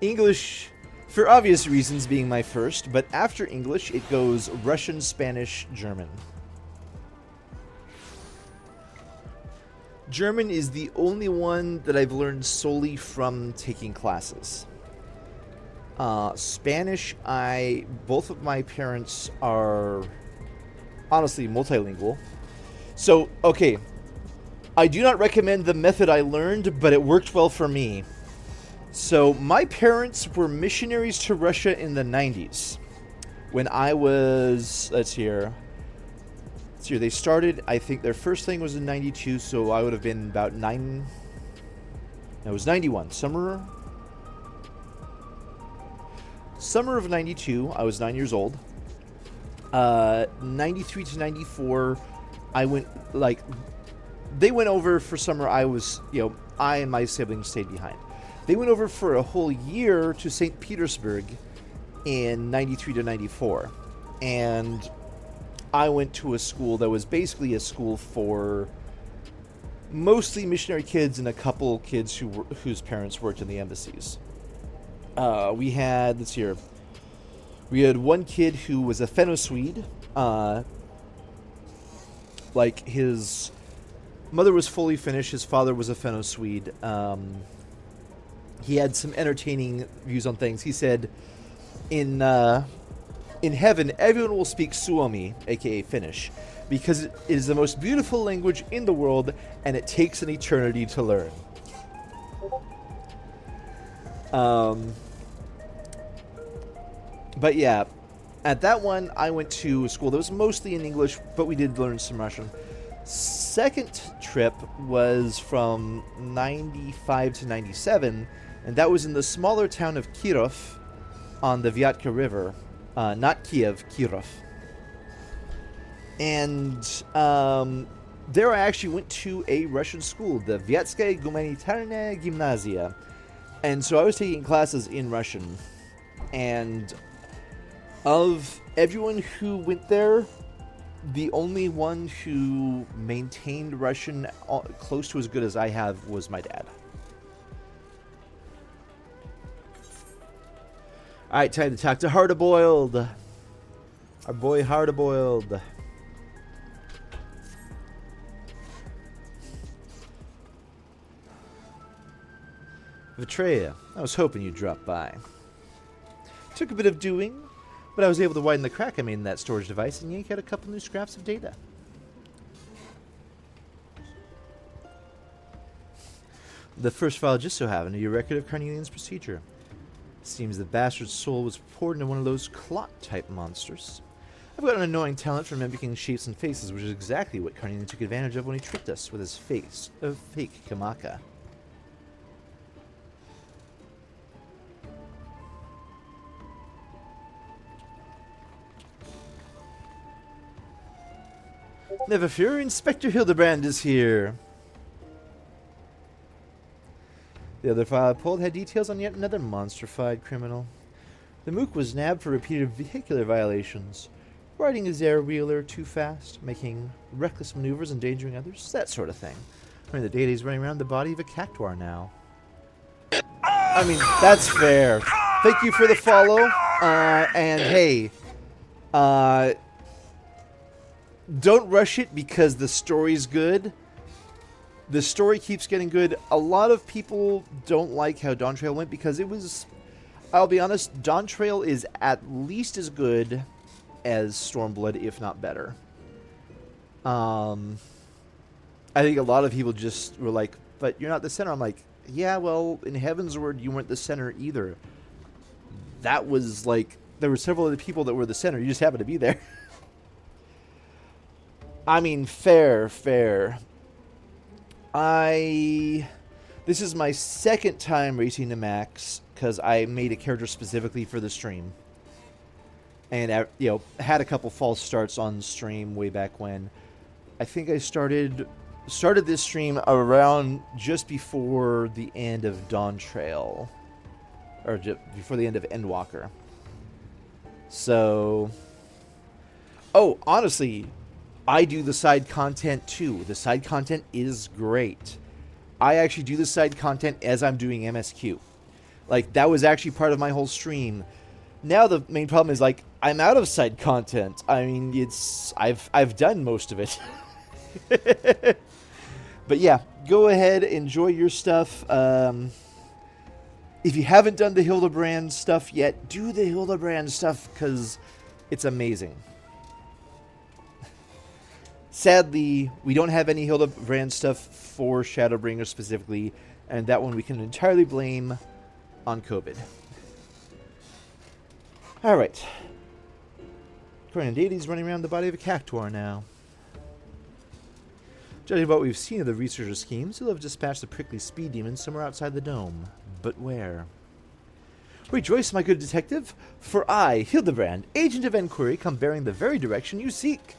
English, for obvious reasons, being my first, but after English, it goes Russian, Spanish, German. German is the only one that I've learned solely from taking classes. Spanish, both of my parents are honestly multilingual. So, okay, I do not recommend the method I learned, but it worked well for me. So, my parents were missionaries to Russia in the 90s. When I was, let's see here, they started, I think their first thing was in 92, so I would have been about it was 91, summer of 92, I was 9 years old. 93 to 94, they went over for summer. I and my siblings stayed behind. They went over for a whole year to St. Petersburg in 93 to 94. And I went to a school that was basically a school for mostly missionary kids and a couple kids whose parents worked in the embassies. We had one kid who was a Fenno-Swede. His mother was fully Finnish, his father was a Fenno-Swede. He had some entertaining views on things. He said, in heaven, everyone will speak Suomi, aka Finnish, because it is the most beautiful language in the world, and it takes an eternity to learn. But yeah, at that one, I went to a school that was mostly in English, but we did learn some Russian. Second trip was from 95 to 97, and that was in the smaller town of Kirov on the Vyatka River. Not Kiev, Kirov. And there I actually went to a Russian school, the Vyatskaya Gumanitarnaya Gymnazia. And so I was taking classes in Russian. And of everyone who went there, the only one who maintained Russian close to as good as I have was my dad. Alright, time to talk to Hildibrand. Our boy Hildibrand. Vitreya, I was hoping you'd drop by. Took a bit of doing, but I was able to widen the crack I made in that storage device and yank out a couple new scraps of data. The first file just so happened to be a record of Carnelian's procedure. Seems the bastard's soul was poured into one of those clock-type monsters. I've got an annoying talent for mimicking shapes and faces, which is exactly what Carnelian took advantage of when he tricked us with his fake Kamaka. Never fear, Inspector Hildibrand is here. The other file I pulled had details on yet another monstrified criminal. The mook was nabbed for repeated vehicular violations, riding his air-wheeler too fast, making reckless maneuvers, endangering others, that sort of thing. I mean, the data he's running around the body of a cactuar now. I mean, that's fair. Thank you for the follow, and hey, don't rush it because the story's good. The story keeps getting good. A lot of people don't like how Dawn Trail went because it was... I'll be honest, Dawn Trail is at least as good as Stormblood, if not better. I think a lot of people just were like, but you're not the center. I'm like, yeah, well, in Heaven's Word, you weren't the center either. That was like... There were several other people that were the center. You just happened to be there. I mean, fair. This is my second time racing to max because I made a character specifically for the stream, and had a couple false starts on stream way back when. I think I started this stream around just before the end of Dawn Trail, or just before the end of Endwalker. So, honestly, I do the side content too. The side content is great. I actually do the side content as I'm doing MSQ. Like, that was actually part of my whole stream. Now the main problem is, like, I'm out of side content. I mean, I've done most of it. But yeah, go ahead, enjoy your stuff. If you haven't done the Hildibrand stuff yet, do the Hildibrand stuff, because it's amazing. Sadly, we don't have any Hildibrand stuff for Shadowbringer specifically, and that one we can entirely blame on COVID. Alright. Corin Deity's running around the body of a cactuar now. Judging by what we've seen of the researcher schemes, he'll have dispatched the prickly speed demon somewhere outside the dome. But where? Rejoice, my good detective, for I, Hildibrand, agent of enquiry, come bearing the very direction you seek.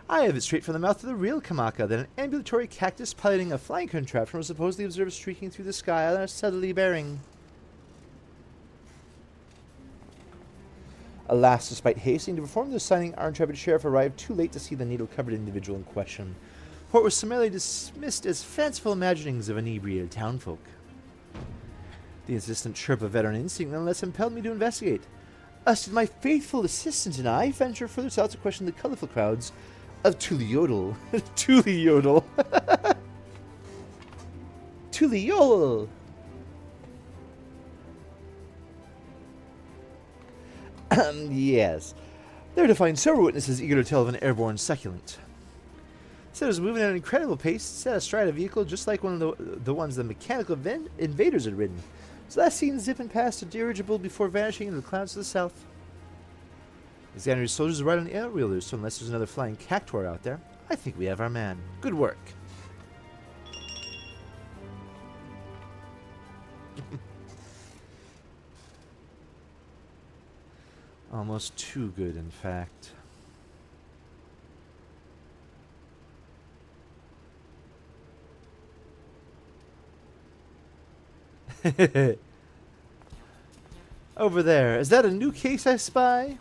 I have it straight from the mouth of the real Kamaka that an ambulatory cactus piloting a flying contraption was supposedly observed streaking through the sky on a southerly bearing. Alas, despite hastening to perform the signing, our intrepid sheriff arrived too late to see the needle-covered individual in question, for it was summarily dismissed as fanciful imaginings of inebriated townfolk. The insistent chirp of veteran instinct nonetheless impelled me to investigate. Thus did my faithful assistant and I venture further south to question the colorful crowds of Tuliodel. Tuliodel. Tuliodel. Yes. There to find several witnesses eager to tell of an airborne succulent. Said it was moving at an incredible pace, set astride a vehicle just like one of the ones the mechanical invaders had ridden. So last seen zipping past a dirigible before vanishing into the clouds to the south. Xander's soldiers ride on the air wheelers, so unless there's another flying cactuar out there, I think we have our man. Good work. Almost too good, in fact. Over there. Is that a new case I spy?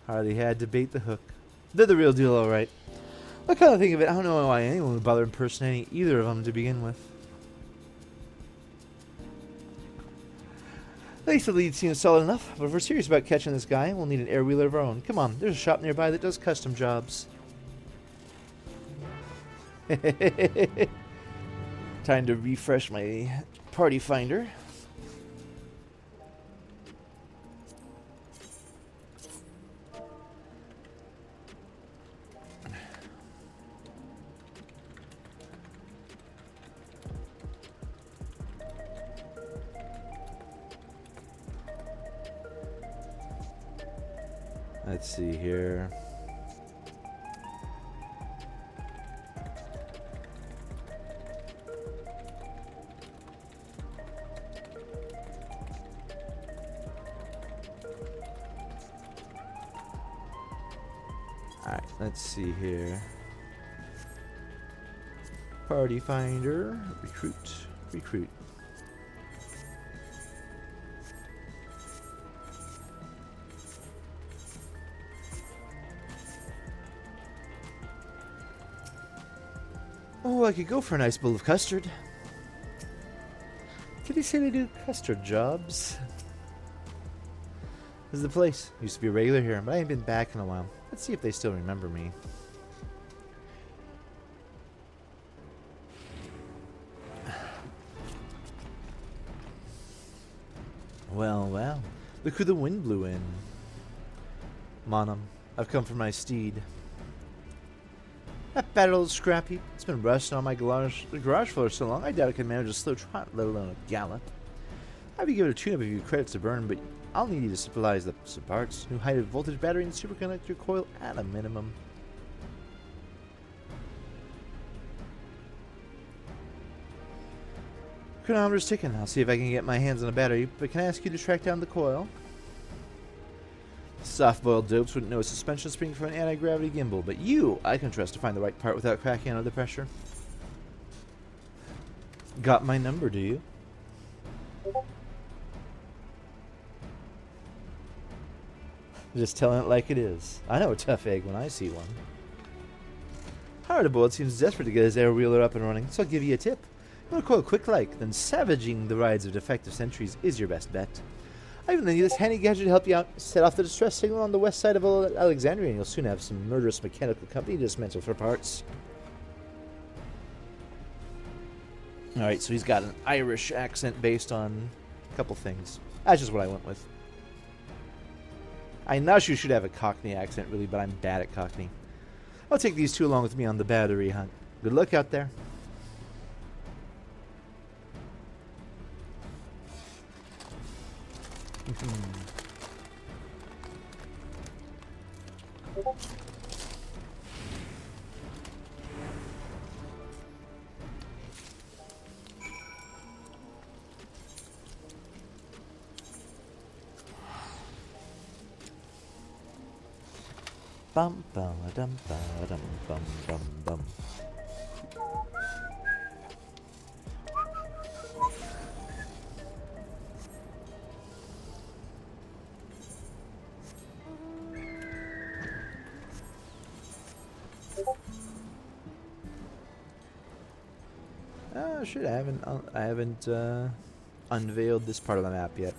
Hardly had to bait the hook. They're the real deal, alright. I kind of think of it, I don't know why anyone would bother impersonating either of them to begin with. At least the lead seems solid enough, but if we're serious about catching this guy, we'll need an air wheeler of our own. Come on, there's a shop nearby that does custom jobs. Time to refresh my party finder. Let's see here. Alright, let's see here. Party finder, recruit. Oh, I could go for a nice bowl of custard. Did he say they do custard jobs? This is the place. Used to be a regular here, but I ain't been back in a while. Let's see if they still remember me. Well. Look who the wind blew in. Monum, I've come for my steed. That bad old scrappy. It's been rusting on my garage floor so long, I doubt I can manage a slow trot, let alone a gallop. I'd be given a tune-up if you credits to burn, but I'll need you to supplies the parts. New high voltage battery and superconductor coil at a minimum. Chronometer's ticking. I'll see if I can get my hands on a battery, but can I ask you to track down the coil? Soft-boiled dopes wouldn't know a suspension spring from an anti-gravity gimbal, but you, I can trust to find the right part without cracking under the pressure. Got my number, do you? Just telling it like it is. I know a tough egg when I see one. Hard-boiled seems desperate to get his air-wheeler up and running, so I'll give you a tip. You want to coil quick-like, then savaging the rides of defective sentries is your best bet. I even lend you this handy gadget to help you out. Set off the distress signal on the west side of Alexandria, and you'll soon have some murderous mechanical company to dismantle for parts. Alright, so he's got an Irish accent based on a couple things. That's just what I went with. I know you should have a Cockney accent, really, but I'm bad at Cockney. I'll take these two along with me on the battery hunt. Good luck out there. Bum bum dum dum bum bum bum. Oh shit! I haven't unveiled this part of the map yet.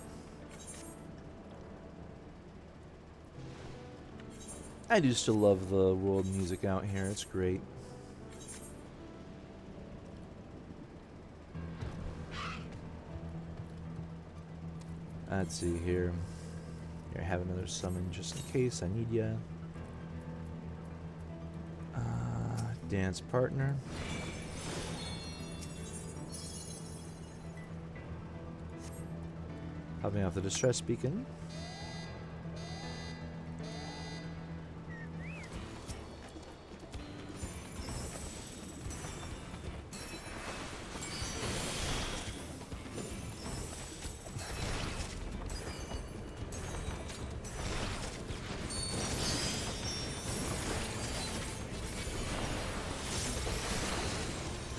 I do still love the world music out here. It's great. Let's see here. Here, I have another summon just in case I need ya. Dance partner. Popping off the distress beacon.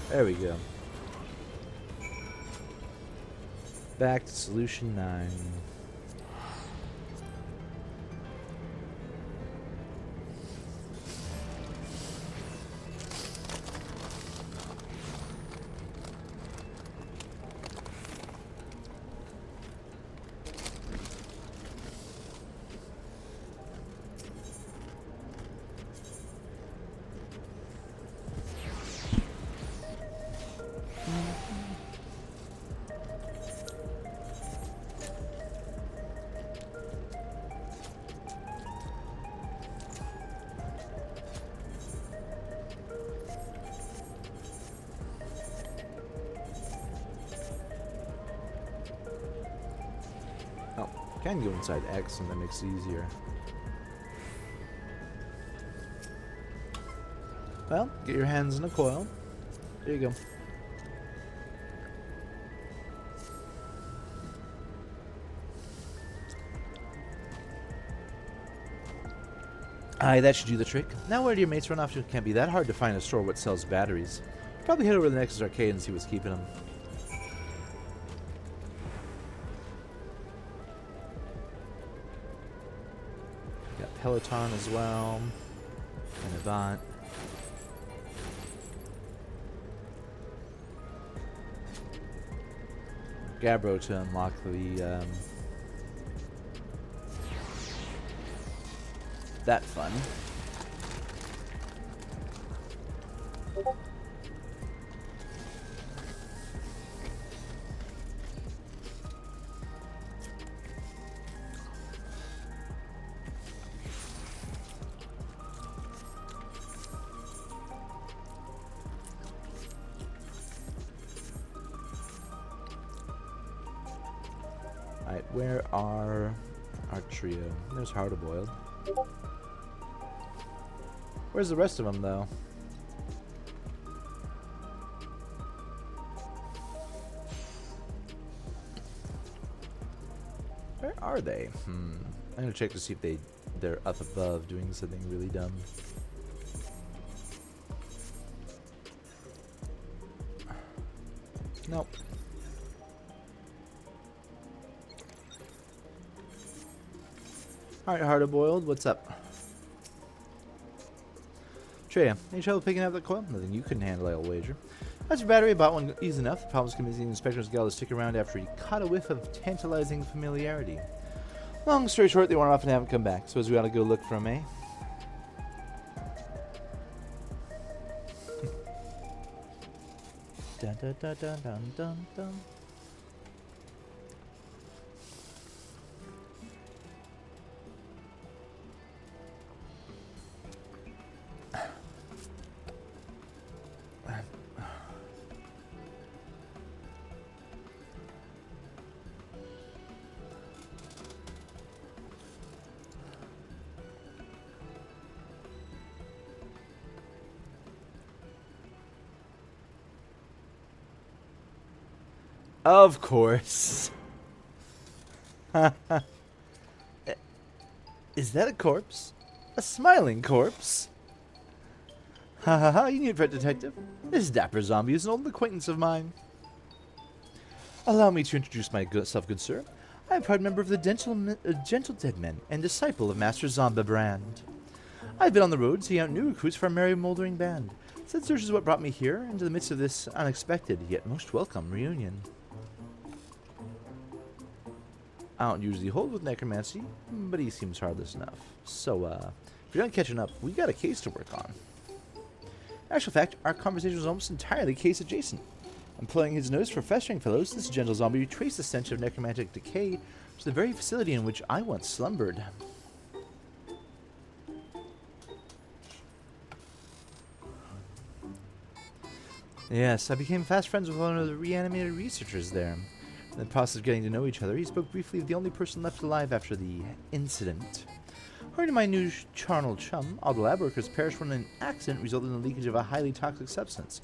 There we go. Back to solution 9. Can go inside X and that makes it easier. Well, get your hands in a coil. There you go. Aye, that should do the trick. Now where do your mates run off to? It can't be that hard to find a store what sells batteries. Probably head over to the next arcade and see what's keeping them. Peloton as well, and Avant. Gabbro to unlock the that fun. Alright, where are our trio? There's Hard-boiled. Where's the rest of them, though? Where are they? I'm gonna check to see if they're up above doing something really dumb. Nope. Alright, hard-boiled, what's up? Treya, any trouble picking up the coil? Nothing you couldn't handle, I'll wager. That's your battery, bought one easy enough. The problem's convincing the inspector's gal to stick around after he caught a whiff of tantalizing familiarity. Long story short, they weren't off and haven't come back, so as we ought to go look for him, eh? Dun dun dun dun dun dun dun. Of course. Is that a corpse? A smiling corpse? Ha ha ha, you need a detective. This dapper zombie is an old acquaintance of mine. Allow me to introduce myself, good sir. I am a proud member of the Gentle Dead Men and disciple of Master Hildibrand. I've been on the road seeking out new recruits for our merry moldering band. Said search is what brought me here into the midst of this unexpected yet most welcome reunion. I don't usually hold with necromancy, but he seems harmless enough. So, if you're not catching up, we got a case to work on. In actual fact, our conversation was almost entirely case adjacent. Employing his nose for festering fellows, this gentle zombie retraced the stench of necromantic decay to the very facility in which I once slumbered. Yes, I became fast friends with one of the reanimated researchers there. In the process of getting to know each other, he spoke briefly of the only person left alive after the incident. According to my new charnel chum, all the lab workers perished when an accident resulted in the leakage of a highly toxic substance.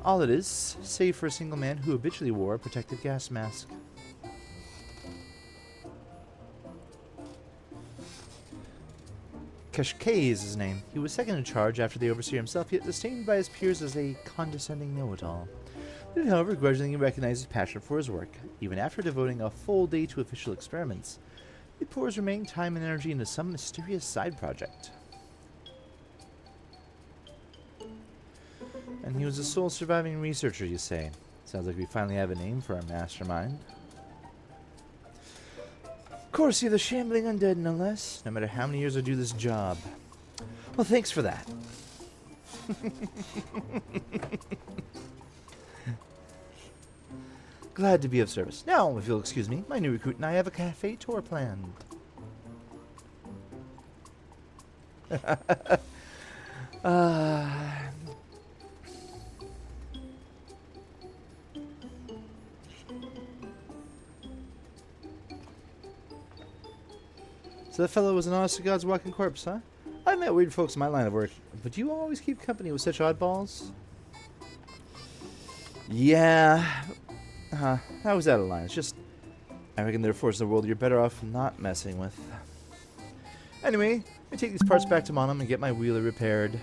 All it is, save for a single man who habitually wore a protective gas mask. Kashkay is his name. He was second in charge after the overseer himself, yet disdained by his peers as a condescending know-it-all. He did, however, grudgingly recognize his passion for his work. Even after devoting a full day to official experiments, he pours remaining time and energy into some mysterious side project. And he was the sole surviving researcher, you say. Sounds like we finally have a name for our mastermind. Of course, you're the shambling undead, no less. No matter how many years I do this job. Well, thanks for that. Glad to be of service. Now, if you'll excuse me, my new recruit and I have a cafe tour planned. So that fellow was an honest to God's walking corpse, huh? I've met weird folks in my line of work, but do you always keep company with such oddballs? Yeah. How was that a line? It's just, I reckon there are forces in the world you're better off not messing with. Anyway, I take these parts back to Monum and get my wheeler repaired.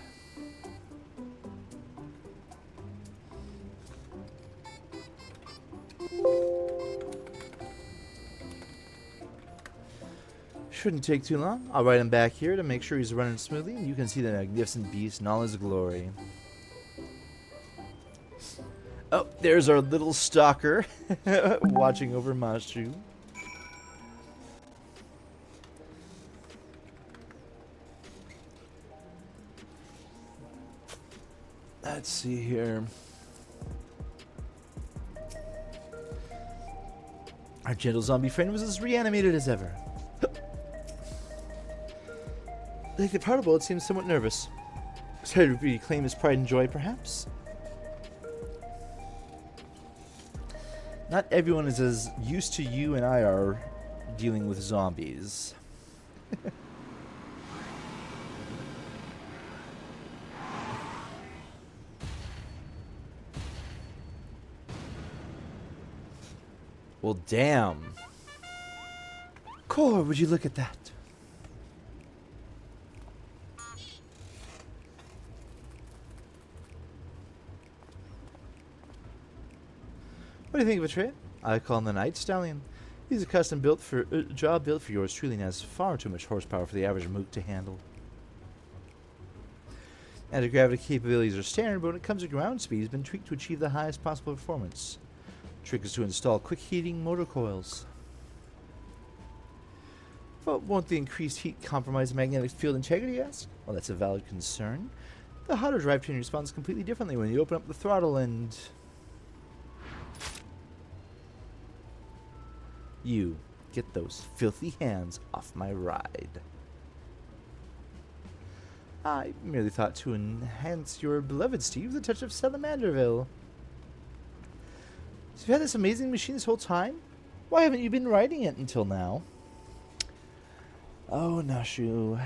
Shouldn't take too long. I'll ride him back here to make sure he's running smoothly, and you can see the magnificent beast in all his glory. Oh, there's our little stalker watching over Mashu. Let's see here. Our gentle zombie friend was as reanimated as ever. Like the particle, it seems somewhat nervous. Excited to reclaim his pride and joy, perhaps? Not everyone is as used to you and I are dealing with zombies. Well, damn. Core, would you look at that? What do you think of a trade? I call him the Night Stallion. He's a custom built for job built for yours truly and has far too much horsepower for the average mook to handle. Anti-gravity capabilities are standard, but when it comes to ground speed, it's been tweaked to achieve the highest possible performance. The trick is to install quick heating motor coils. But won't the increased heat compromise magnetic field integrity, you ask? Well, that's a valid concern. The hotter drivetrain responds completely differently when you open up the throttle and... You get those filthy hands off my ride. I merely thought to enhance your beloved Steve with a touch of Salamanderville. So you've had this amazing machine this whole time? Why haven't you been riding it until now? Oh, Nashu.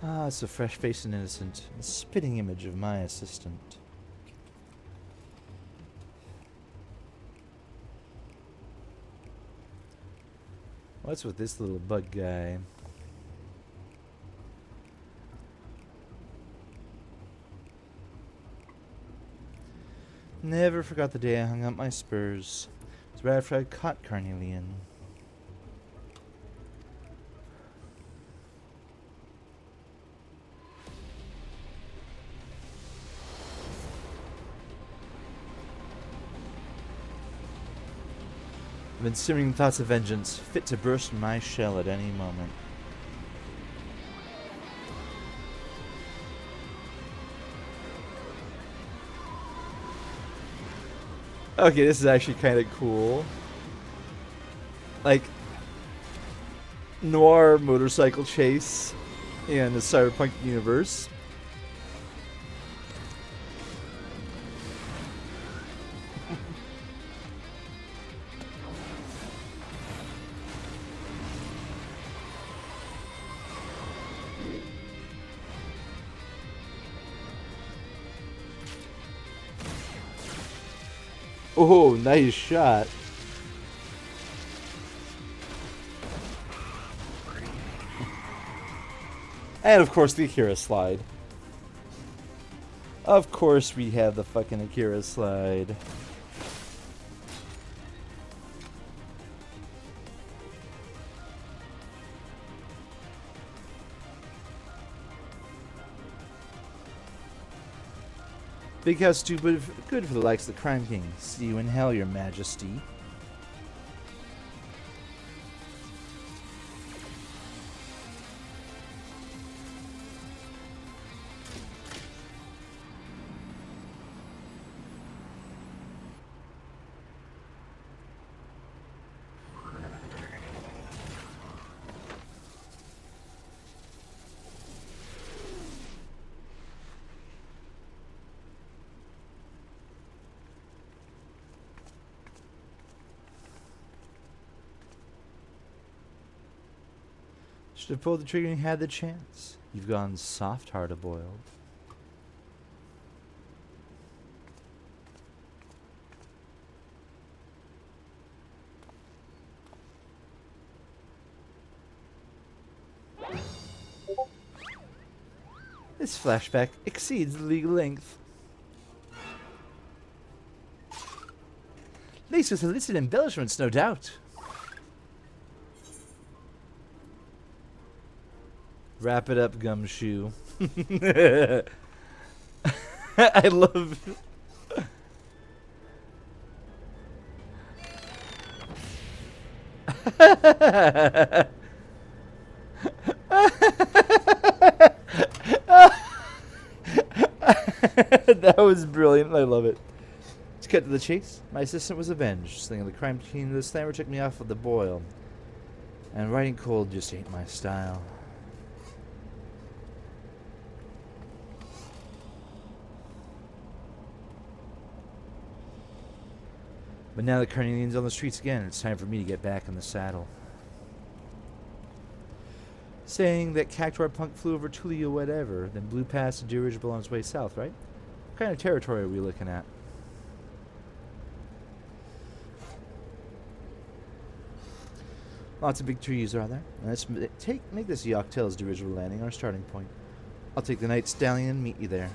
Ah, it's a fresh-faced and innocent, a spitting image of my assistant. What's with this little bug guy? Never forgot the day I hung up my spurs. It was right after I caught Carnelian. I've been simmering thoughts of vengeance, fit to burst my shell at any moment. Okay, this is actually kind of cool. Like, noir motorcycle chase in the cyberpunk universe. Oh, nice shot. And of course the Akira slide. Of course we have the fucking Akira slide. Big house too, but good for the likes of the Crime King. See you in hell, your majesty. Should have pulled the trigger and had the chance. You've gone soft hard-boiled. This flashback exceeds the legal length. Laced with illicit embellishments, no doubt. Wrap it up, Gumshoe. I love... That was brilliant. I love it. Let's cut to the chase. My assistant was avenged. Slinging the crime team, the slammer took me off with the boil. And riding cold just ain't my style. But now that Carnelian's on the streets again, it's time for me to get back in the saddle. Saying that Cactuar Punk flew over Tulia or whatever, then blew past the dirigible on its way south, right? What kind of territory are we looking at? Lots of big trees are there. Let's make this Yoctel's dirigible landing our starting point. I'll take the Night Stallion and meet you there.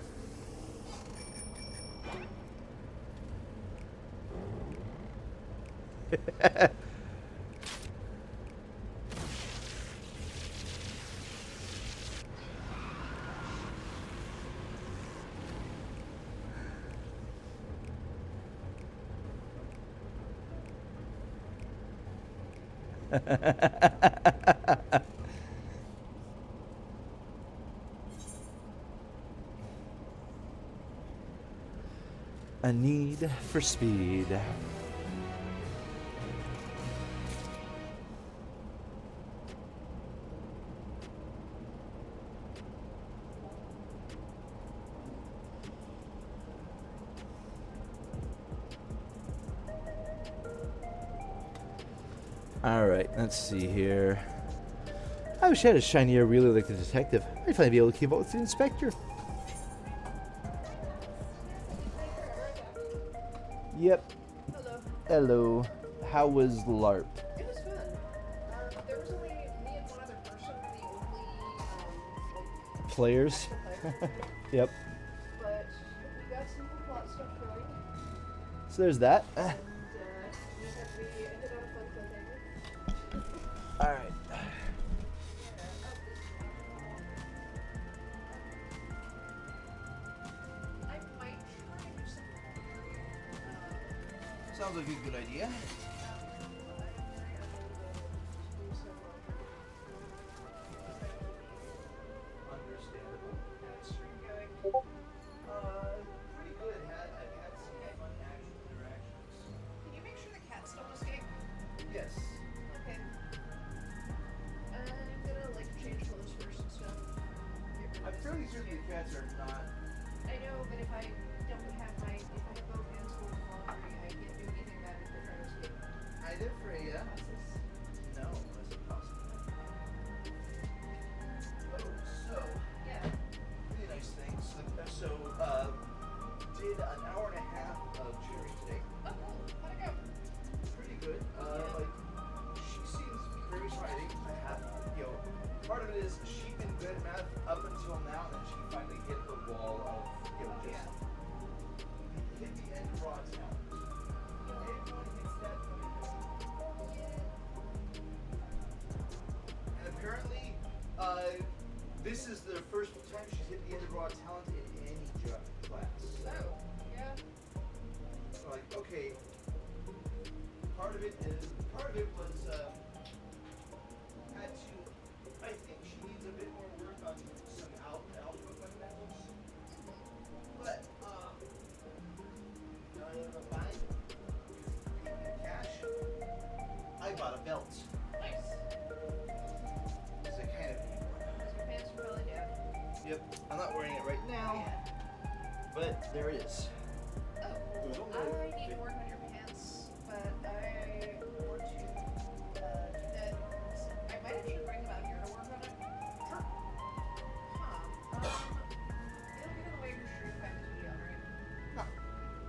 A need for speed. Alright, let's see here. I wish I had a shinier really like the detective. I'd finally be able to keep up with the inspector. Yep. Hello. Hello. How was LARP? It was fun. There was only me and one other person, the only Players? player. Yep. But we got some cool plot stuff going. So there's that. And we ended on a fun cliffhanger. Alright. I might try to do something. Sounds like a good idea. Understandable. Pretty good. I've had some fun action interactions. Can you make sure the cats don't escape? Yes. Okay. I'm gonna change clothes first and stuff. I'm fairly certain the cats are not. I know, but if I don't have if I have both hands full of laundry, I can't do anything about it if they try to escape. I did for you. Process. No, that's impossible. Oh, so Yeah. really nice things. So, did an hour and a half of tutoring today. Oh, cool. How'd it go? Pretty good. She seems very exciting. Part of it is she'd been good at math up until now, and then she finally hit the wall of, just hit the end of raw talent. Everyone hits that point. And apparently, this is the first time she's hit the end of raw talent in any class. Oh, yeah. So okay, part of it was had to. I think she needs a bit more work on some algebra fundamentals. But fine. Cash. I bought a belt. Nice. It's a kind of neat one. Because your pants are probably down. Yep. I'm not wearing it right now, but there it is. Oh, cool. I need to work on your pants, but I want to do that. I might actually bring them out here to work on it. Sure. Huh. It'll get in the way of your stream if I have to be on, right? No.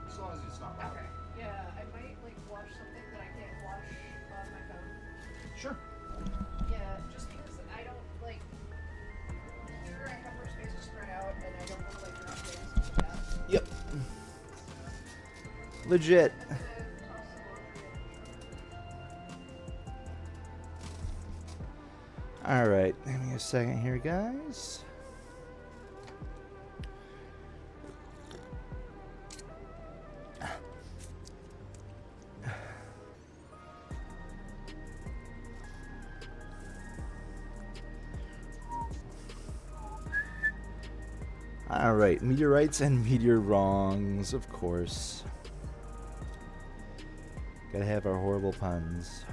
As long as it's not loud. Okay. Yeah, I might watch something that I can't watch on my phone. Sure. Yeah, just because I don't here I have more space to spread out, and I don't want to drop things into the chat. Yep. Legit. All right. Give me a second here, guys. All right, meteorites and meteor wrongs, of course. Gotta have our horrible puns.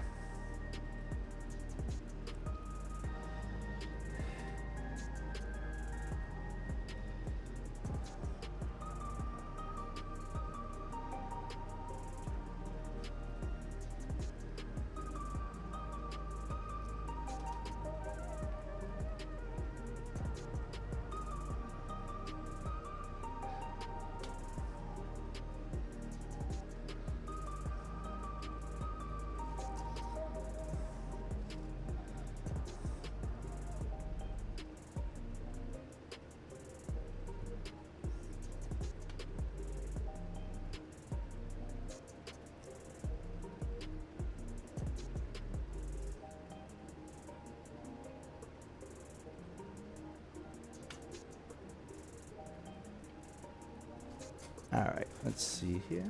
Alright, let's see here.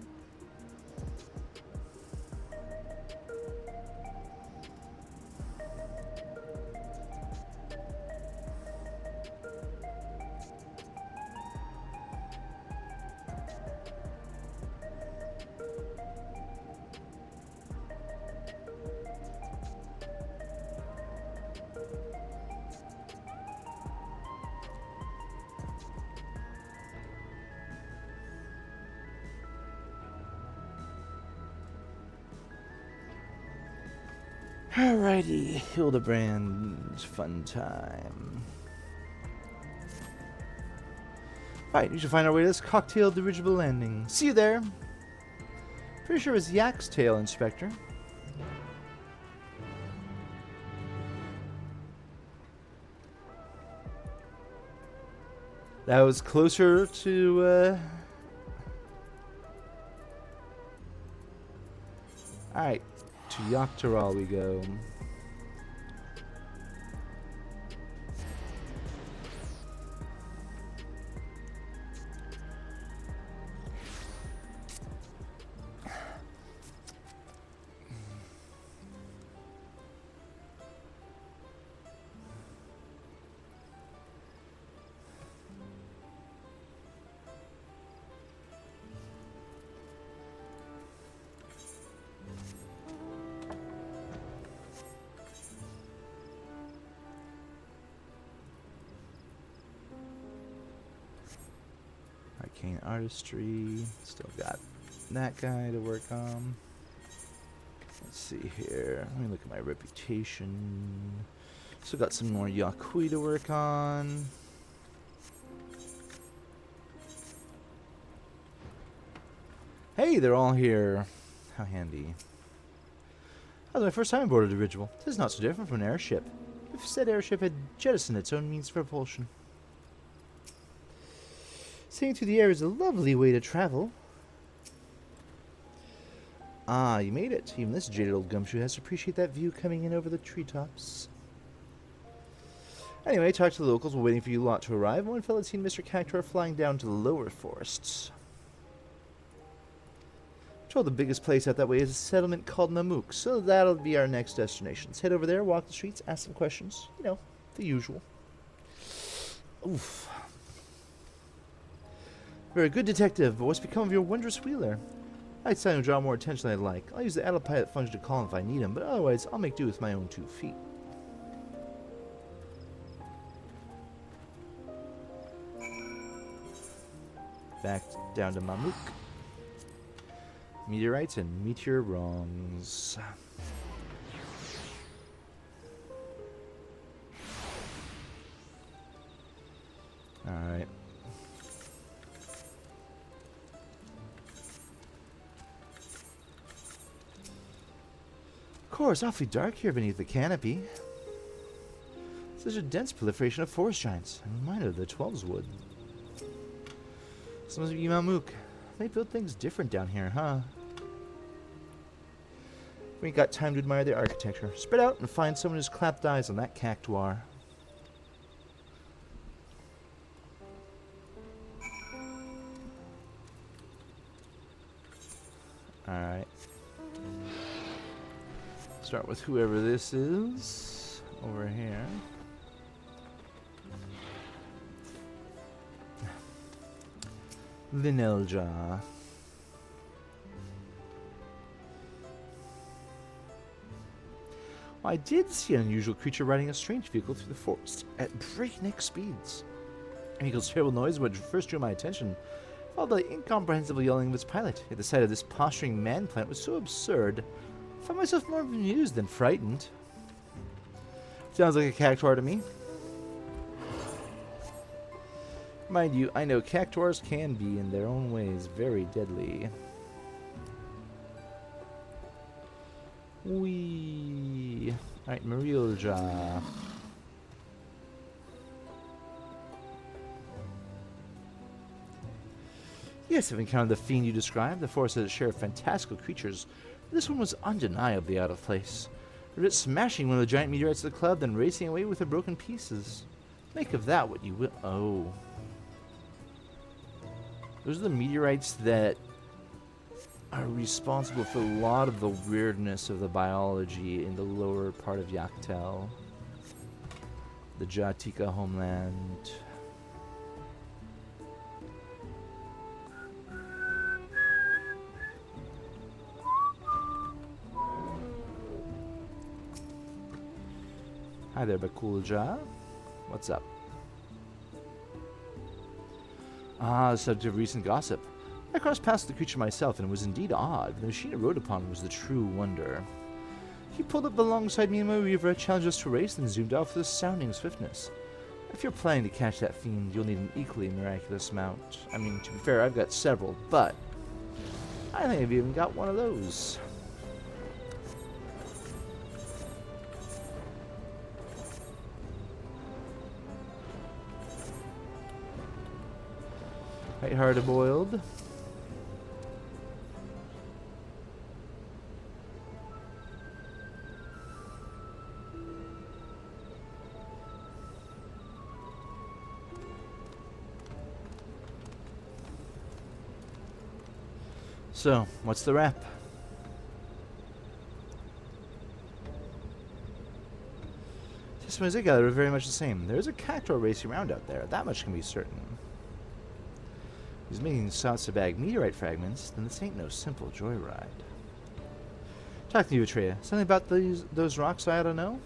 Alrighty, Hildibrand, fun time. Right, we should find our way to this cocktail dirigible landing. See you there. Pretty sure it was Yak's tail, Inspector. That was closer to, Alright, to Yaktaral we go. Arcane artistry. Still got that guy to work on. Let's see here. Let me look at my reputation. Still got some more Yakui to work on. Hey, they're all here. How handy. That was my first time aboard a dirigible. This is not so different from an airship. If said airship had jettisoned its own means of propulsion. Sailing through the air is a lovely way to travel. Ah, you made it. Even this jaded old gumshoe has to appreciate that view coming in over the treetops. Anyway, talked to the locals while waiting for you lot to arrive. One fellow had seen Mr. Cactuar flying down to the lower forests. Told the biggest place out that way is a settlement called Mamook, so that'll be our next destination. Let's head over there, walk the streets, ask some questions. You know, the usual. Oof. You're a good detective, but what's become of your wondrous wheeler? I'd say he'll draw more attention than I'd like. I'll use the autopilot function to call him if I need him, but otherwise I'll make do with my own 2 feet. Back down to Mamook. Meteorites and meteor wrongs. Alright. Of course, awfully dark here beneath the canopy. Such a dense proliferation of forest giants. A reminder of the 12's wood. This must be Mamook. They build things different down here, huh? We ain't got time to admire the architecture. Spread out and find someone who's clapped eyes on that cactuar. Alright. Start with whoever this is. Over here. Linelja. Well, I did see an unusual creature riding a strange vehicle through the forest at breakneck speeds. The vehicle's terrible noise was what first drew my attention, followed by the incomprehensible yelling of its pilot. At the sight of this posturing man-plant was so absurd, I found myself more amused than frightened. Sounds like a cactuar to me. Mind you, I know cactuars can be, in their own ways, very deadly. Whee! Alright, Marielja. Yes, I've encountered the fiend you described. The forest has a share of fantastical creatures. This one was undeniably out of place. Heard it smashing one of the giant meteorites of the club, then racing away with the broken pieces. Make of that what you will. Oh. Those are the meteorites that are responsible for a lot of the weirdness of the biology in the lower part of Yaktel, the Jatika homeland. Hi there, Bakulja. What's up? Ah, the subject of recent gossip. I crossed past the creature myself, and it was indeed odd. The machine it rode upon was the true wonder. He pulled up alongside me in my weaver, challenged us to a race, and zoomed off with astounding swiftness. If you're planning to catch that fiend, you'll need an equally miraculous mount. I mean, to be fair, I've got several, but I think I've even got one of those. Right, hard boiled. So, what's the wrap? Testimonies I gather are very much the same. There's a cactuar racing around out there, that much can be certain. He's making shots to bag meteorite fragments, then this ain't no simple joyride. Talk to you, Atreya. Something about those rocks I ought to know?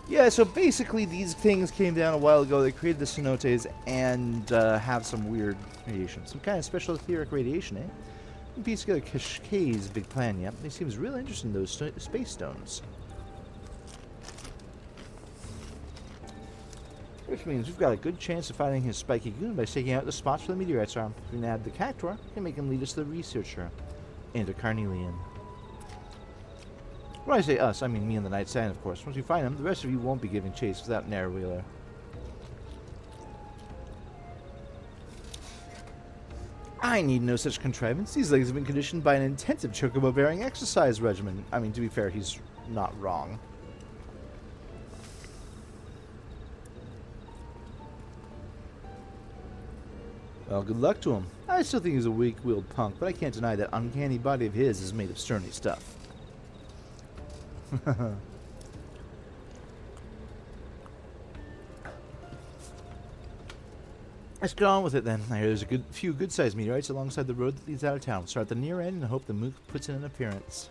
Yeah, so basically these things came down a while ago. They created the cenotes and have some weird radiation. Some kind of special etheric radiation, eh? You piece together Kashkay's big plan, yep. He seems really interested in those space stones. Which means we've got a good chance of finding his spiky goon by staking out the spots where the meteorites are. If we can add the cactuar, we can make him lead us to the researcher. And a carnelian. When I say us, I mean me and the Night Sand, of course. Once we find him, the rest of you won't be giving chase without an air-wheeler. I need no such contrivance. These legs have been conditioned by an intensive chocobo-bearing exercise regimen. I mean, to be fair, he's not wrong. Well, good luck to him. I still think he's a weak-willed punk, but I can't deny that uncanny body of his is made of sturdy stuff. Let's get on with it then. I hear there's a few good-sized meteorites alongside the road that leads out of town. Start at the near end and hope the mook puts in an appearance.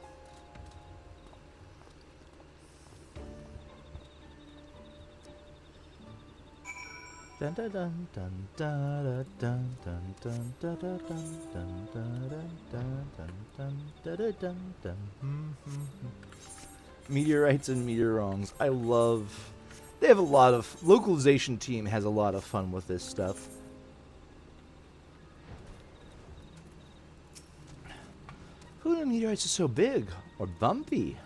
Dun dun dun dun dun dun dun dun dun dun dun dun dun dun dun dun. Meteorites and meteorons. I love. They have a lot of localization team has a lot of fun with this stuff. Who knew meteorites are so big or bumpy?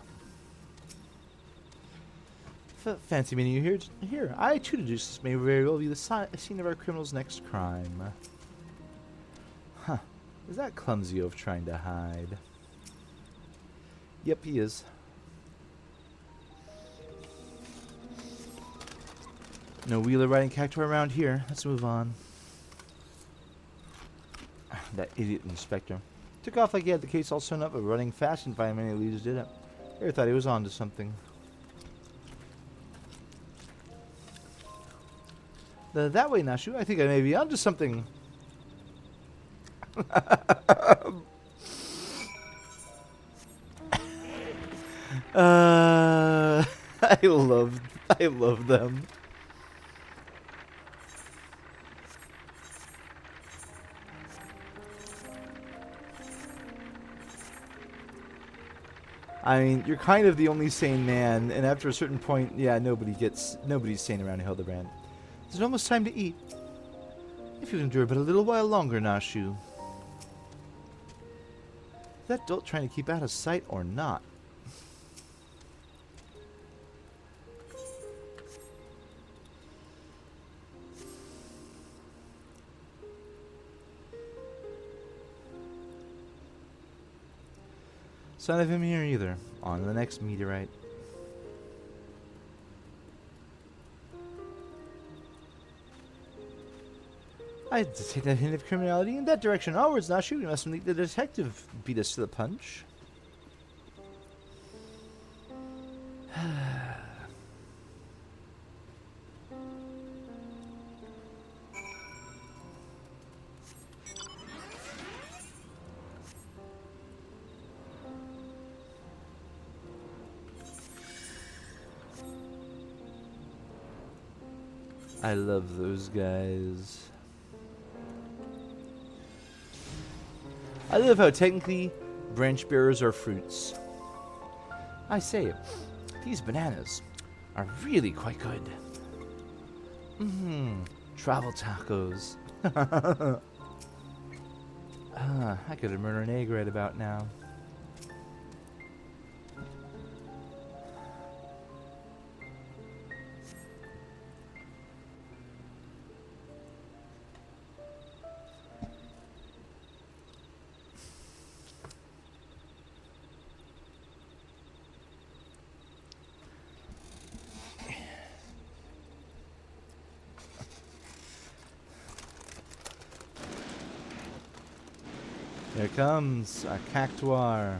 Fancy meeting you here. Here, I too deduce this may very well be the scene of our criminal's next crime. Huh. Is that clumsy of trying to hide? Yep, he is. No wheeler riding cactuar around here. Let's move on. That idiot inspector. Took off like he had the case all sewn up, but running fast and finding many leads did it. I thought he was on to something. That way, Nashu. I think I may be onto something. I love them. I mean, you're kind of the only sane man, and after a certain point, yeah, nobody's sane around Hildibrand. Is it almost time to eat? If you endure but a little while longer, Nashu. Is that dolt trying to keep out of sight or not? Sign of him here either. On to the next meteorite. I detect a hint of criminality in that direction. Onwards, not shooting. Must make the detective beat us to the punch. I love those guys. I love how technically branch bearers are fruits. I say, these bananas are really quite good. Travel tacos. I could have murdered an egg right about now. Here comes a cactuar.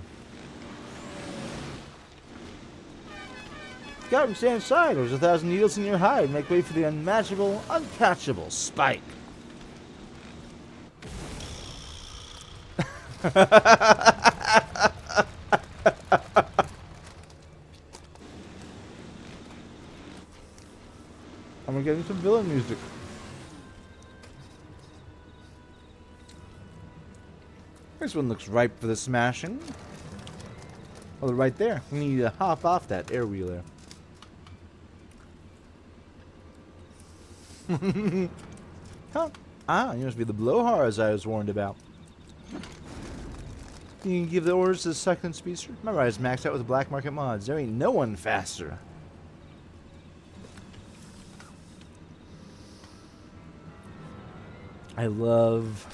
Come stand aside. There's 1,000 needles in your hide. Make way for the unmatchable, uncatchable Spike. I'm getting some villain music. This one looks ripe for the smashing. Oh, right there. We need to hop off that air wheeler. Huh. Ah, you must be the blowhars I was warned about. You can give the orders to the second speedster? My ride's maxed out with black market mods. There ain't no one faster. I love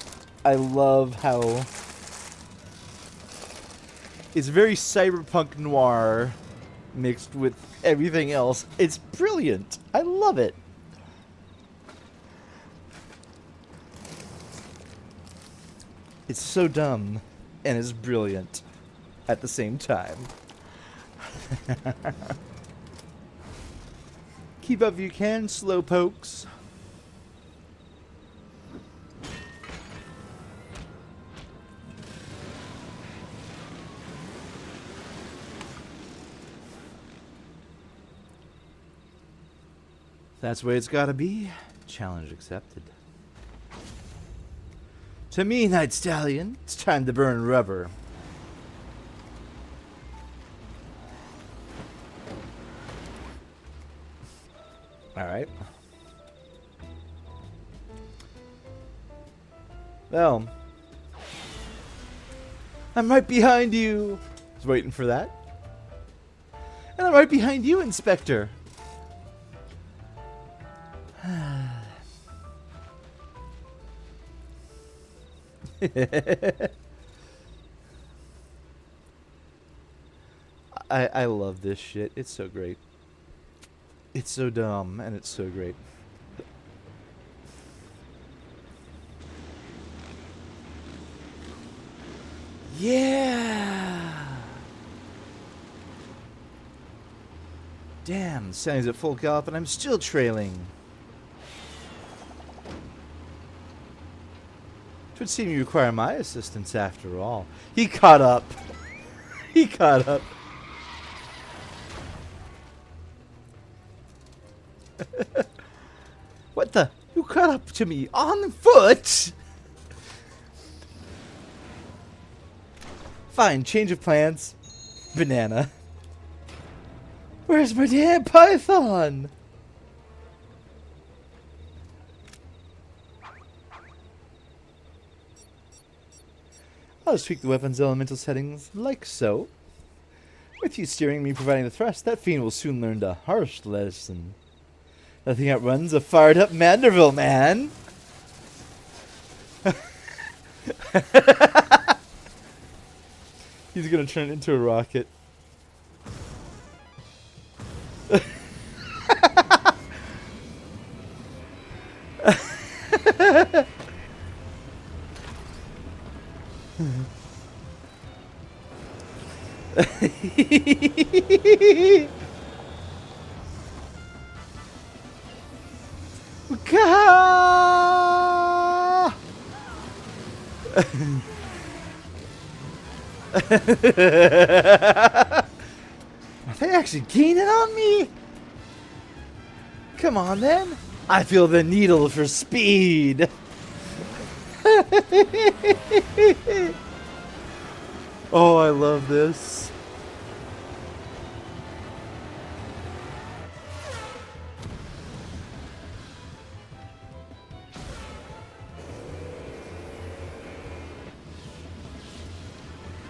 how it's very cyberpunk noir mixed with everything else. It's brilliant. I love it. It's so dumb and it's brilliant at the same time. Keep up if you can, slow pokes. That's the way it's gotta be. Challenge accepted. To me, Night Stallion, it's time to burn rubber. Alright. Well. I'm right behind you. I was waiting for that. And I'm right behind you, Inspector. I love this shit. It's so great. It's so dumb and it's so great. Yeah. Damn, Sunny's at full gallop and I'm still trailing. It would seem you require my assistance after all. He caught up. He caught up. What the? You caught up to me on foot? Fine, change of plans. Banana. Where's my damn python? I'll just tweak the weapon's elemental settings, like so. With you steering me providing the thrust, that fiend will soon learn the harsh lesson. Nothing outruns a fired-up Manderville, man! He's gonna turn it into a rocket. Gah! Are they actually gaining on me? Come on then. I feel the needle for speed. Oh, I love this.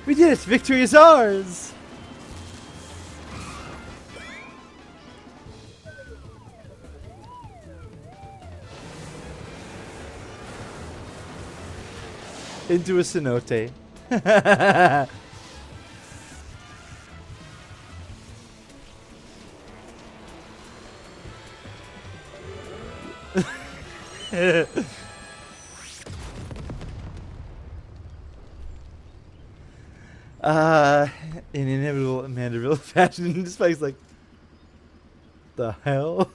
We did it! Victory is ours! Into a cenote. In inevitable Mandeville fashion, Spike's like, the hell?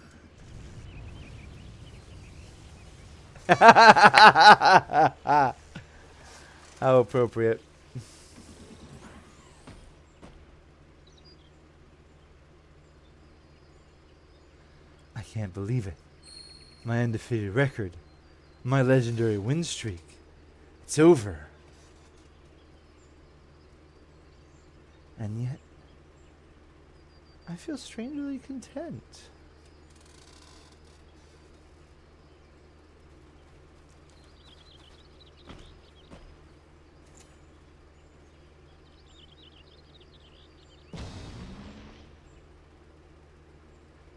How appropriate. I can't believe it. My undefeated record. My legendary win streak. It's over. And yet, I feel strangely content.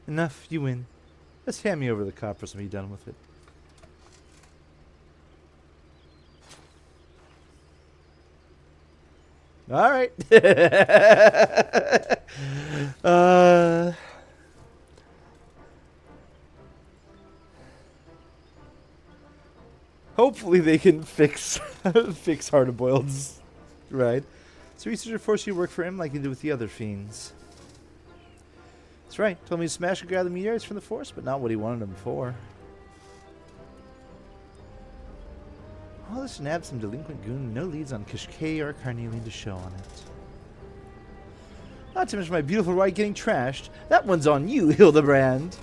Enough, you win. Just hand me over the coppers and be done with it. All right. Hopefully they can fix fix hard-boileds, right? So researcher forced you to work for him like you did with the other fiends. That's right. Told me to smash and grab the meteorites from the force, but not what he wanted them for. All this nabbed some delinquent goon, no leads on Kishkay or Carnelian to show on it. Not to mention my beautiful ride getting trashed. That one's on you, Hildibrand.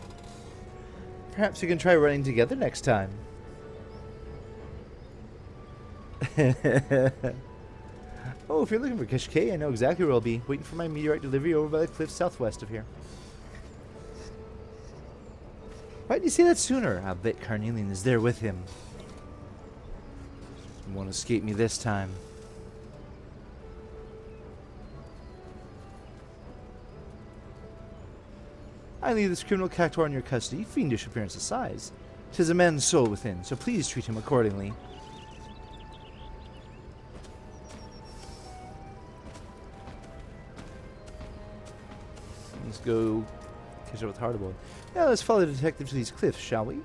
Perhaps we can try running together next time. Oh, if you're looking for Kishkay, I know exactly where I'll be. Waiting for my meteorite delivery over by the cliffs southwest of here. Why didn't you say that sooner? I'll bet Carnelian is there with him. Won't escape me this time. I leave this criminal cactuar in your custody, fiendish appearance of size. 'Tis a man's soul within, so please treat him accordingly. Let's go catch up with Hardable. Yeah, let's follow the detective to these cliffs, shall we?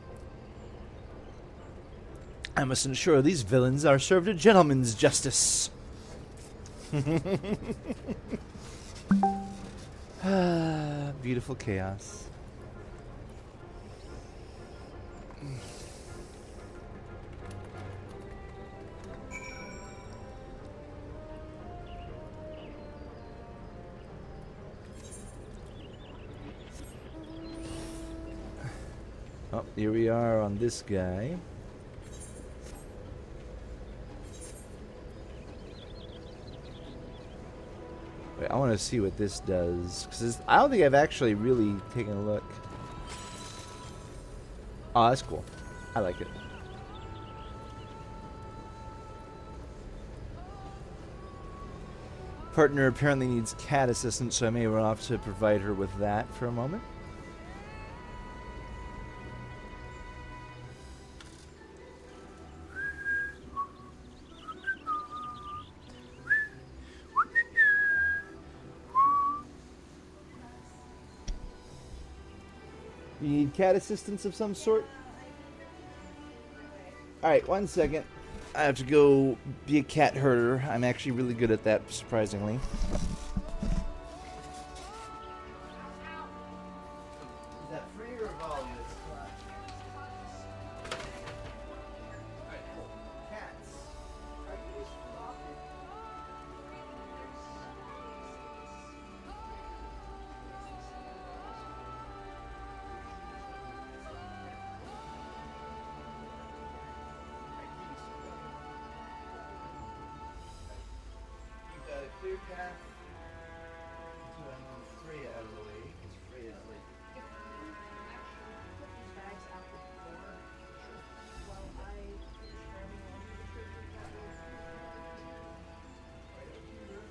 I must ensure these villains are served a gentleman's justice. Beautiful chaos. Oh, here we are on this guy. Wait, I want to see what this does, because I don't think I've actually really taken a look. Oh, that's cool. I like it. Partner apparently needs cat assistance, so I may run off to provide her with that for a moment. You need cat assistance of some sort? Alright, 1 second. I have to go be a cat herder. I'm actually really good at that, surprisingly. Is that free or volume? Cats. Are you used for often? You've got a clear path to Freya out of the way, because Freya's like. If you actually put these bags out the door, while I finish grabbing along to the church, that will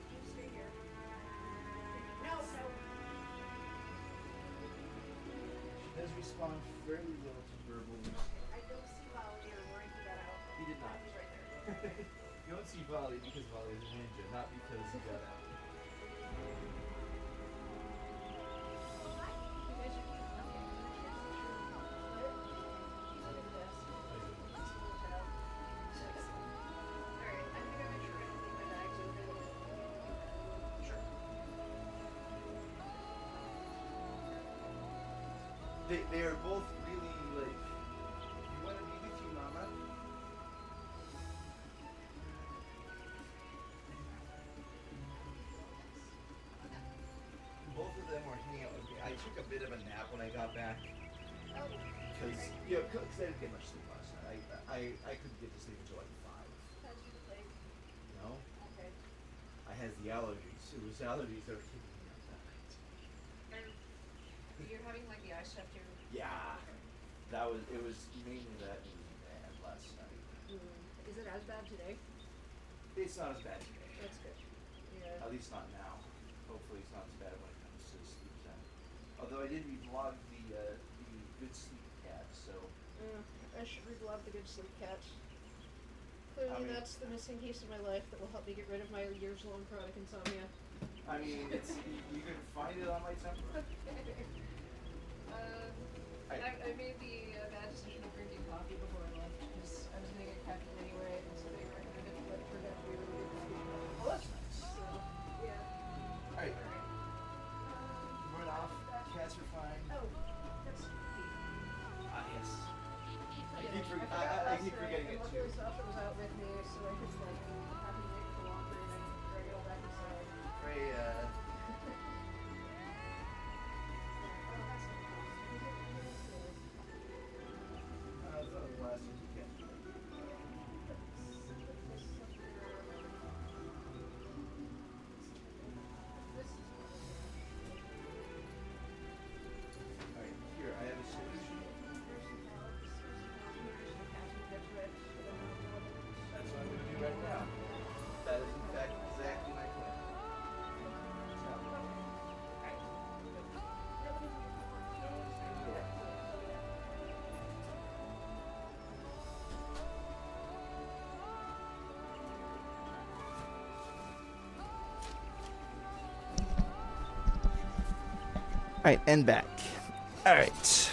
you stay here. No, no. She does respond fairly well to verbal. I don't see Valier worrying for that out. He did not. He's right there. You don't see Volley because Volley is a ninja, not because he got out. You guys are cute. Okay. What? He's under the desk. He's a little child. Alright, I think I might try and leave my bags over there. Sure. They are both really like. You want to be with you, Mama? Both of them were hanging out with me. I took a bit of a nap when I got back Oh. because I didn't get much sleep last night. I couldn't get to sleep until like 5. How'd you play? You know, Okay. I had the allergies. It was allergies that were keeping me up that night. You're having like the eye stuff too? Yeah, it was mainly that it was bad last night. Is it as bad today? It's not as bad today. That's good. Yeah. At least not now. Hopefully it's not as bad when it comes to sleep time. Although I did revlog the good sleep cat, so I should reblog the good sleep cat. Clearly that's the missing piece of my life that will help me get rid of my years-long chronic insomnia. I mean it's you can find it on my temper. I made the bad decision of drinking coffee before I left because I was going to get caffeine anyway, and so they recommended it, but it turned out to be really good coffee. Well, that's nice. So, yeah. Alright. Run off. Cats are fine. Oh, that's Pete. Yes. I keep forgetting it too. Luckily Sasha was out with me, so I could like have him make the laundry and then drag it all back inside. Freya. I thought it was last weekend. Alright, here, I have a solution. That's what I'm going to do right now. That is, in fact, exactly my plan. Alright, and back. Alright.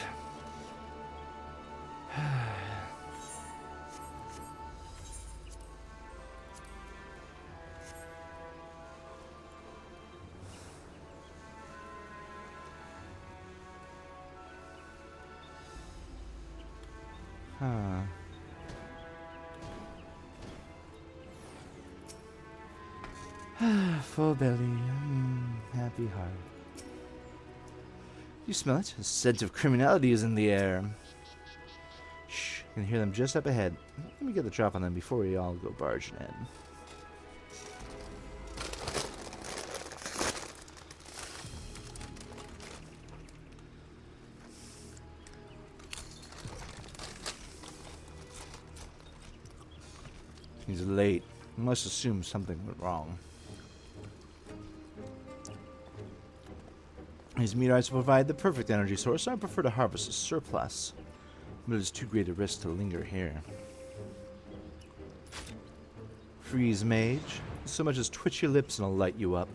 Huh. Full belly, happy heart. You smell it? A scent of criminality is in the air. Shh, I can hear them just up ahead. Let me get the drop on them before we all go barging in. He's late. I must assume something went wrong. These meteorites will provide the perfect energy source, so I prefer to harvest a surplus. But it is too great a risk to linger here. Freeze mage. So much as twitch your lips and I'll light you up.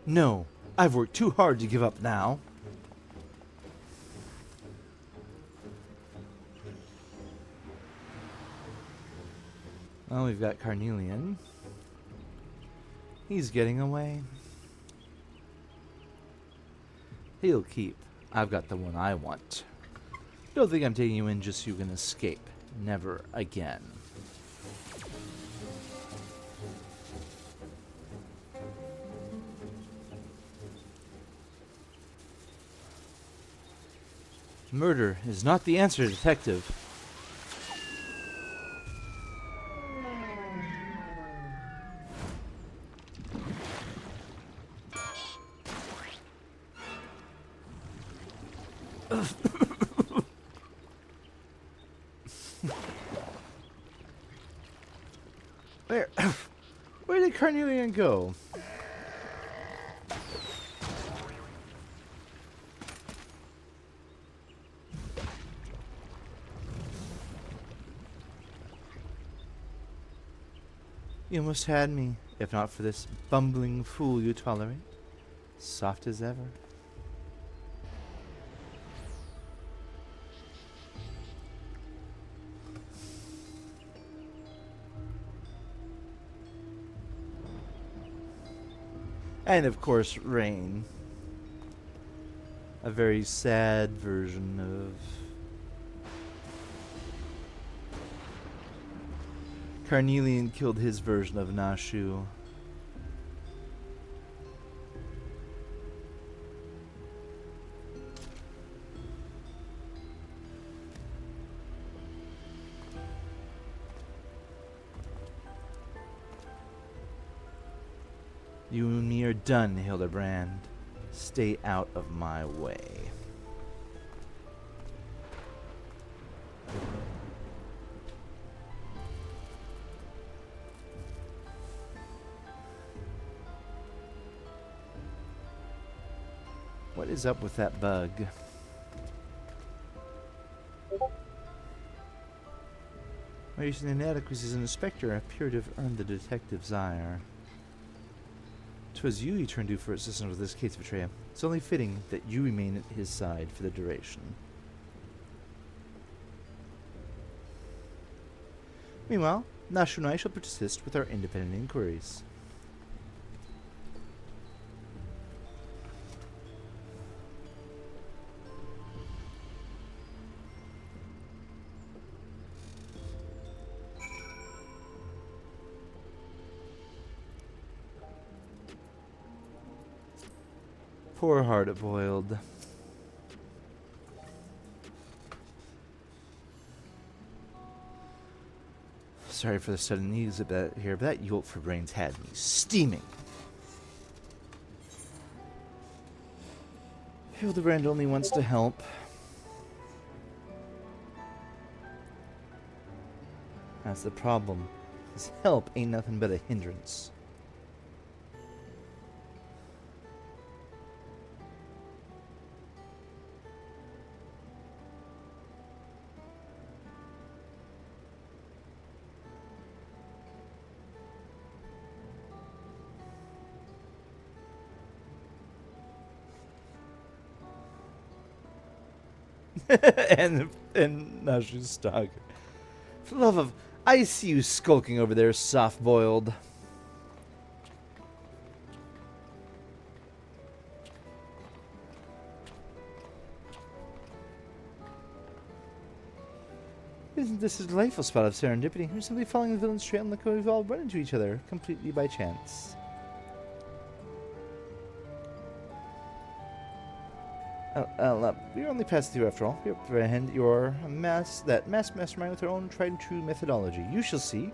No, I've worked too hard to give up now. Well, we've got Carnelian. He's getting away. He'll keep. I've got the one I want. Don't think I'm taking you in just so you can escape. Never again. Murder is not the answer, detective. Where did Carnelian go? You almost had me, if not for this bumbling fool you tolerate. Soft as ever. And of course, Rain. A very sad version of Carnelian killed his version of Nashu. You and me are done, Hildibrand. Stay out of my way. What is up with that bug? My recent inadequacies as an inspector appear to have earned the detective's ire. 'Twas you he turned to for assistance with this case of betrayal. It's only fitting that you remain at his side for the duration. Meanwhile, Nashu and I shall persist with our independent inquiries. Poor hard-boiled. Sorry for the sudden news of that here, but that yolt for brains had me steaming. Hildibrand only wants to help. That's the problem. His help ain't nothing but a hindrance. and Nashu's stuck. For the love of, I see you skulking over there, soft-boiled. Isn't this a delightful spot of serendipity? We're simply following the villain's trail and look how we've all run into each other, completely by chance. We're only passing through after all. We apprehend your masked mastermind with our own tried and true methodology. You shall see.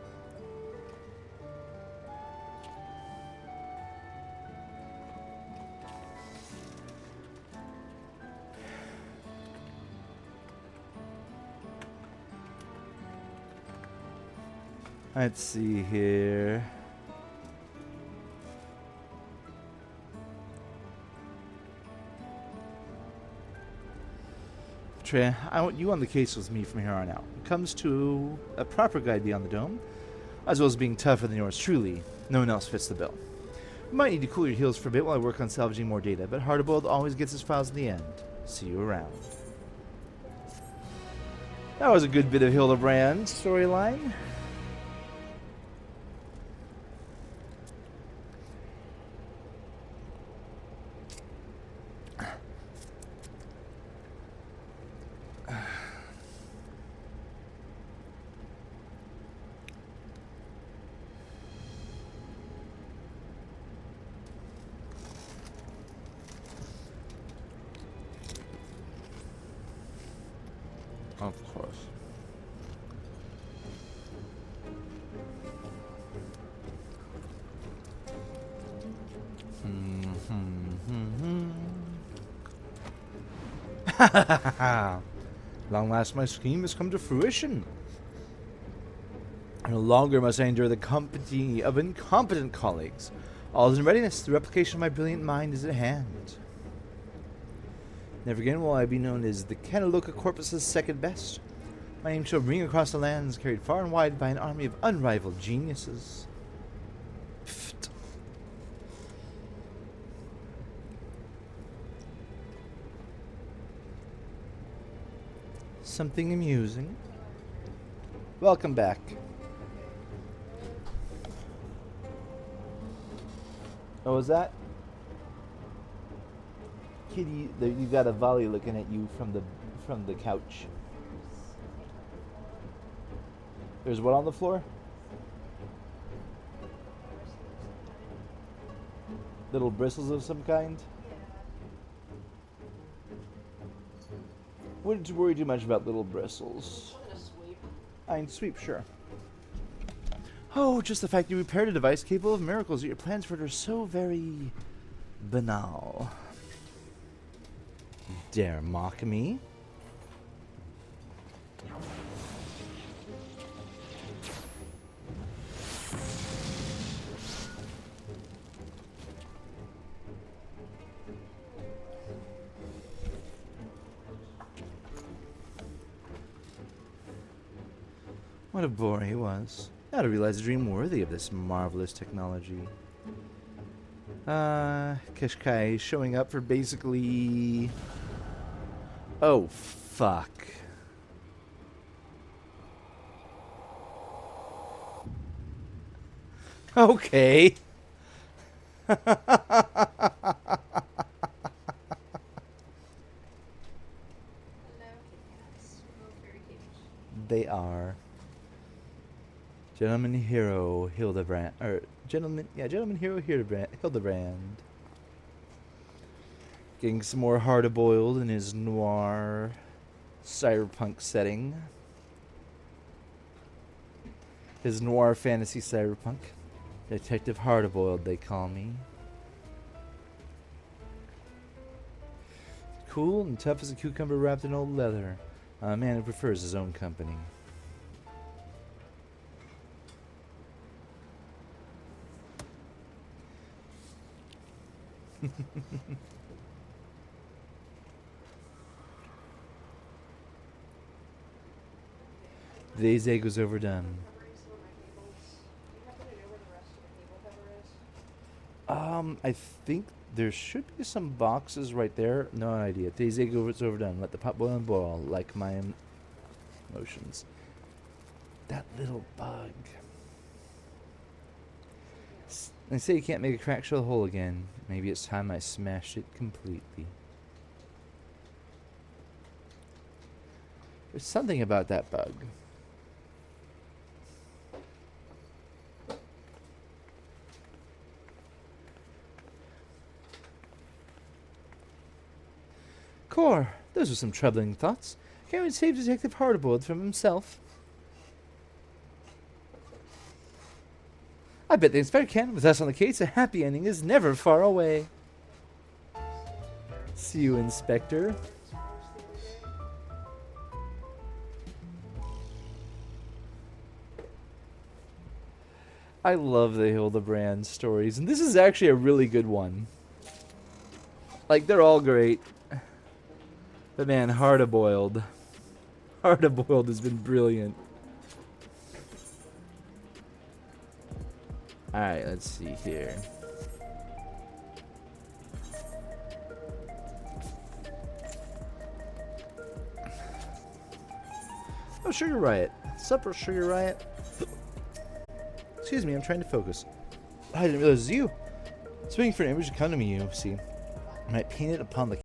Let's see here. Trey, I want you on the case with me from here on out. It comes to a proper guide beyond the dome, as well as being tougher than yours truly. No one else fits the bill. You might need to cool your heels for a bit while I work on salvaging more data, but Hardboiled always gets his files in the end. See you around. That was a good bit of Hildibrand storyline. Of course. Long last, my scheme has come to fruition. No longer must I endure the company of incompetent colleagues. All is in readiness. The replication of my brilliant mind is at hand. Never again will I be known as the Canaloka Corpus's second best. My name shall ring across the lands, carried far and wide by an army of unrivaled geniuses. Pfft. Something amusing. Welcome back. Oh, was that? Kitty, you got a volley looking at you from the couch. There's what on the floor? Little bristles of some kind? Wouldn't worry too much about little bristles. I mean, sweep, sure. Oh, just the fact you repaired a device capable of miracles, yet your plans for it are so very banal. Dare mock me? What a bore he was. Now to realize a dream worthy of this marvelous technology. Kashkai showing up for basically... Oh, fuck. Okay. They are. Gentleman Hero Hildibrand, or Gentleman Hero Hildibrand. Getting some more hard-boiled in his noir cyberpunk setting. His noir fantasy cyberpunk. Detective Hard-boiled, they call me. Cool and tough as a cucumber wrapped in old leather. A man who prefers his own company. Today's egg was overdone. I think there should be some boxes right there. No idea. Today's egg was overdone. Let the pot boil and boil, like my emotions. That little bug. They say you can't make a crack show the hole again. Maybe it's time I smashed it completely. There's something about that bug. Core, those are some troubling thoughts. Can't we save Detective Hardboiled from himself? I bet the inspector can. With us on the case, a happy ending is never far away. See you, Inspector. I love the Hildibrand stories, and this is actually a really good one. Like, they're all great. But man, Hard-boiled. Hard-boiled has been brilliant. Alright, let's see here. Oh, Sugar Riot. Supper, Sugar Riot. Excuse me, I'm trying to focus. I didn't realize it was you. Waiting for an image to come to me, you see. I might paint it upon the